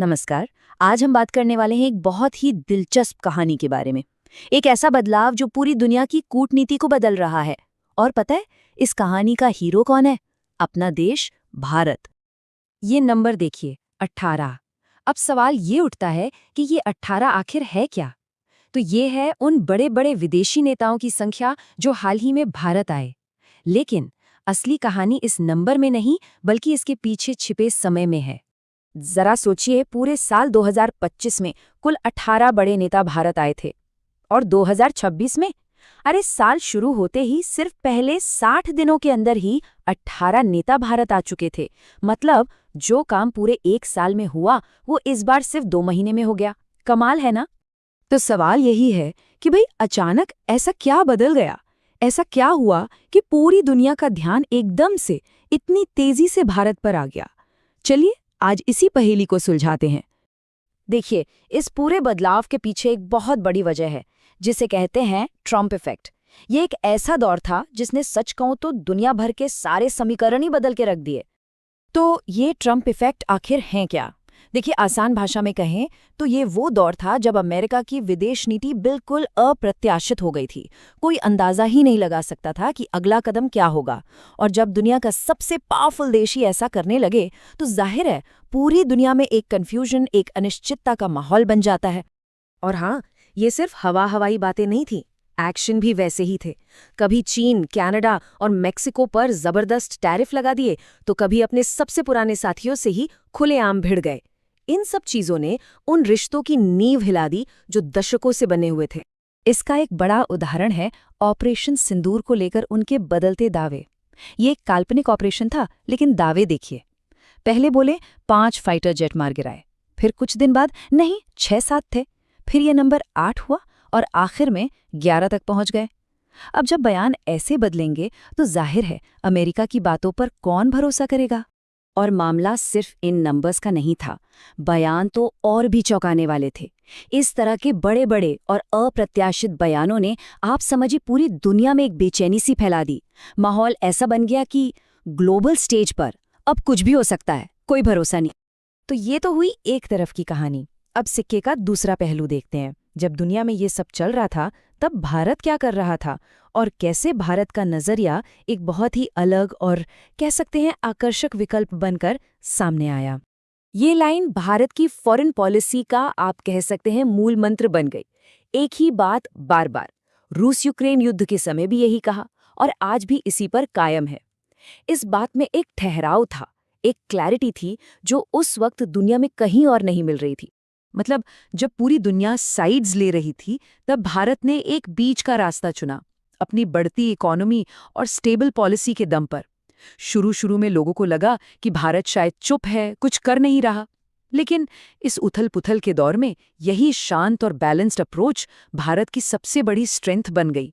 नमस्कार। आज हम बात करने वाले हैं एक बहुत ही दिलचस्प कहानी के बारे में। एक ऐसा बदलाव जो पूरी दुनिया की कूटनीति को बदल रहा है। और पता है, इस कहानी का हीरो कौन है? अपना देश, भारत। ये नंबर देखिए, 18। अब सवाल ये उठता है कि ये 18 आखिर है क्या? तो ये है उन बड़े बड़े विदेशी नेताओं की संख्या जो हाल ही में भारत आए। लेकिन असली कहानी इस नंबर में नहीं, बल्कि इसके पीछे छिपे समय में है। जरा सोचिए, पूरे साल 2025 में कुल 18 बड़े नेता भारत आए थे। और 2026 में, अरे साल शुरू होते ही सिर्फ पहले 60 दिनों के अंदर ही 18 नेता भारत आ चुके थे। मतलब जो काम पूरे एक साल में हुआ, वो इस बार सिर्फ 2 महीने में हो गया। कमाल है ना? तो सवाल यही है कि भाई, अचानक ऐसा क्या बदल गया? ऐसा क्या हुआ कि पूरी दुनिया का ध्यान एकदम से इतनी तेजी से भारत पर आ गया? चलिए आज इसी पहेली को सुलझाते हैं। देखिए, इस पूरे बदलाव के पीछे एक बहुत बड़ी वजह है, जिसे कहते हैं ट्रम्प इफेक्ट। ये एक ऐसा दौर था जिसने सच कहूं तो दुनिया भर के सारे समीकरण ही बदल के रख दिए। तो ये ट्रम्प इफेक्ट आखिर हैं क्या? देखिए, आसान भाषा में कहें तो ये वो दौर था जब अमेरिका की विदेश नीति बिल्कुल अप्रत्याशित हो गई थी। कोई अंदाजा ही नहीं लगा सकता था कि अगला कदम क्या होगा। और जब दुनिया का सबसे पावरफुल देश ही ऐसा करने लगे, तो जाहिर है पूरी दुनिया में एक कन्फ्यूजन, एक अनिश्चितता का माहौल बन जाता है। और हाँ, ये सिर्फ हवाई बातें नहीं थी, एक्शन भी वैसे ही थे। कभी चीन, कनाडा और मेक्सिको पर जबरदस्त टैरिफ लगा दिए, तो कभी अपने सबसे पुराने साथियों से ही खुलेआम भिड़ गए। इन सब चीजों ने उन रिश्तों की नींव हिला दी जो दशकों से बने हुए थे। इसका एक बड़ा उदाहरण है ऑपरेशन सिंदूर को लेकर उनके बदलते दावे। ये एक काल्पनिक ऑपरेशन था, लेकिन दावे देखिए। पहले बोले 5 फाइटर जेट मार गिराए, फिर कुछ दिन बाद नहीं 6-7 थे, फिर ये नंबर 8 हुआ और आखिर में 11 तक पहुंच गए। अब जब बयान ऐसे बदलेंगे तो जाहिर है अमेरिका की बातों पर कौन भरोसा करेगा? और मामला सिर्फ इन नंबर्स का नहीं था, बयान तो और भी चौंकाने वाले थे। इस तरह के बड़े बड़े और अप्रत्याशित बयानों ने, आप समझिए, पूरी दुनिया में एक बेचैनी सी फैला दी। माहौल ऐसा बन गया कि ग्लोबल स्टेज पर अब कुछ भी हो सकता है, कोई भरोसा नहीं। तो ये तो हुई एक तरफ की कहानी। अब सिक्के का दूसरा पहलू देखते हैं। जब दुनिया में ये सब चल रहा था, तब भारत क्या कर रहा था और कैसे भारत का नजरिया एक बहुत ही अलग और कह सकते हैं आकर्षक विकल्प बनकर सामने आया। ये लाइन भारत की फॉरेन पॉलिसी का, आप कह सकते हैं, मूल मंत्र बन गई। एक ही बात बार बार। रूस यूक्रेन युद्ध के समय भी यही कहा और आज भी इसी पर कायम है। इस बात में एक ठहराव था, एक क्लैरिटी थी जो उस वक्त दुनिया में कहीं और नहीं मिल रही थी। मतलब जब पूरी दुनिया साइड्स ले रही थी, तब भारत ने एक बीच का रास्ता चुना, अपनी बढ़ती इकोनॉमी और स्टेबल पॉलिसी के दम पर। शुरू में लोगों को लगा कि भारत शायद चुप है, कुछ कर नहीं रहा। लेकिन इस उथल-पुथल के दौर में यही शांत और बैलेंस्ड अप्रोच भारत की सबसे बड़ी स्ट्रेंथ बन गई।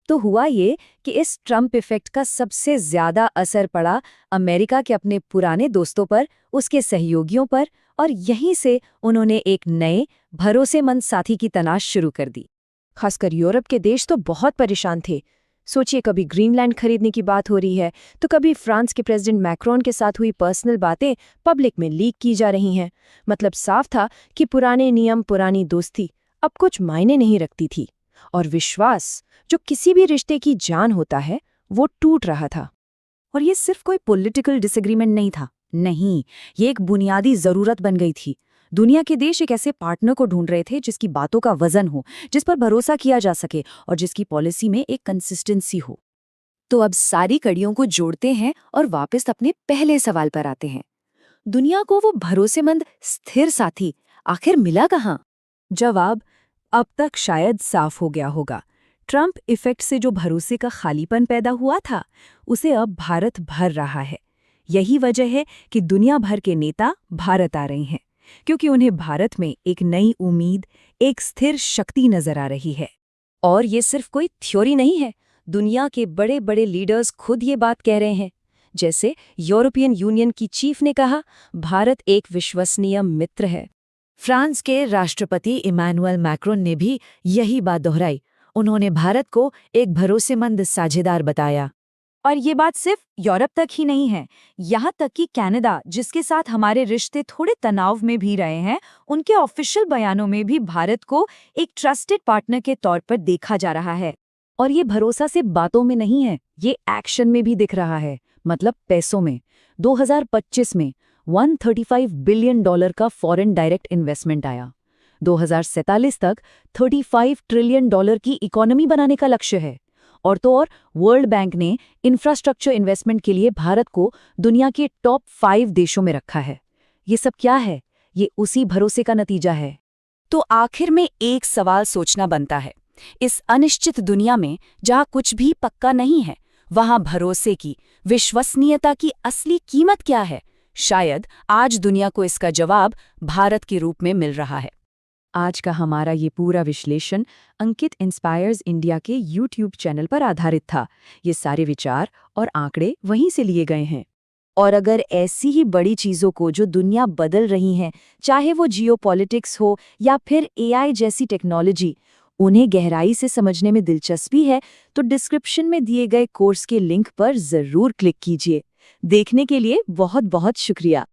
तो हुआ ये कि इस ट्रम्प इफेक्ट का सबसे ज्यादा असर पड़ा अमेरिका के अपने पुराने दोस्तों पर, उसके सहयोगियों पर, और यहीं से उन्होंने एक नए भरोसेमंद साथी की तलाश शुरू कर दी। खासकर यूरोप के देश तो बहुत परेशान थे। सोचिए, कभी ग्रीनलैंड खरीदने की बात हो रही है, तो कभी फ्रांस के प्रेसिडेंट मैक्रोन के साथ हुई पर्सनल बातें पब्लिक में लीक की जा रही हैं। मतलब साफ था कि पुराने नियम, पुरानी दोस्ती अब कुछ मायने नहीं रखती थी। और विश्वास, जो किसी भी रिश्ते की जान होता है, वो टूट रहा था। और ये सिर्फ कोई पॉलिटिकल डिसएग्रीमेंट नहीं था, नहीं, ये एक बुनियादी जरूरत बन गई थी। दुनिया के देश एक ऐसे पार्टनर को ढूंढ रहे थे जिसकी बातों का वजन हो, जिस पर भरोसा किया जा सके और जिसकी पॉलिसी में एक कंसिस्टेंसी हो। तो अब सारी कड़ियों को जोड़ते हैं और वापस अपने पहले सवाल पर आते हैं। दुनिया को वो भरोसेमंद, स्थिर साथी आखिर मिला कहाँ? जवाब अब तक शायद साफ हो गया होगा। ट्रम्प इफेक्ट से जो भरोसे का खालीपन पैदा हुआ था, उसे अब भारत भर रहा है। यही वजह है कि दुनिया भर के नेता भारत आ रहे हैं, क्योंकि उन्हें भारत में एक नई उम्मीद, एक स्थिर शक्ति नजर आ रही है। और ये सिर्फ कोई थ्योरी नहीं है, दुनिया के बड़े बड़े लीडर्स खुद ये बात कह रहे हैं। जैसे यूरोपियन यूनियन की चीफ ने कहा, भारत एक विश्वसनीय मित्र है। फ्रांस के राष्ट्रपति इमैनुअल मैक्रोन ने भी यही बात दोहराई। उन्होंने भारत को एक भरोसेमंद साझेदार बताया। और ये बात सिर्फ यूरोप तक ही नहीं है, यहाँ तक कि कनाडा, जिसके साथ हमारे रिश्ते थोड़े तनाव में भी रहे हैं, उनके ऑफिशियल बयानों में भी भारत को एक ट्रस्टेड पार्टनर के तौर पर देखा जा रहा है। और ये भरोसा सिर्फ बातों में नहीं है, ये एक्शन में भी दिख रहा है, मतलब पैसों में। 2025 में $135 बिलियन का फॉरेन डायरेक्ट इन्वेस्टमेंट आया। 2047 तक $35 ट्रिलियन की इकोनॉमी बनाने का लक्ष्य है। और तो और वर्ल्ड बैंक ने इंफ्रास्ट्रक्चर इन्वेस्टमेंट के लिए भारत को दुनिया के टॉप 5 देशों में रखा है। ये सब क्या है? ये उसी भरोसे का नतीजा है। तो आखिर में एक सवाल सोचना बनता है, इस अनिश्चित दुनिया में जहाँ कुछ भी पक्का नहीं है, वहाँ भरोसे की, विश्वसनीयता की असली कीमत क्या है? शायद आज दुनिया को इसका जवाब भारत के रूप में मिल रहा है। आज का हमारा ये पूरा विश्लेषण अंकित इंस्पायर्स इंडिया के YouTube चैनल पर आधारित था। ये सारे विचार और आंकड़े वहीं से लिए गए हैं। और अगर ऐसी ही बड़ी चीज़ों को जो दुनिया बदल रही हैं, चाहे वो जियोपॉलिटिक्स हो या फिर AI जैसी टेक्नोलॉजी, उन्हें गहराई से समझने में दिलचस्पी है, तो डिस्क्रिप्शन में दिए गए कोर्स के लिंक पर ज़रूर क्लिक कीजिए। देखने के लिए बहुत बहुत शुक्रिया।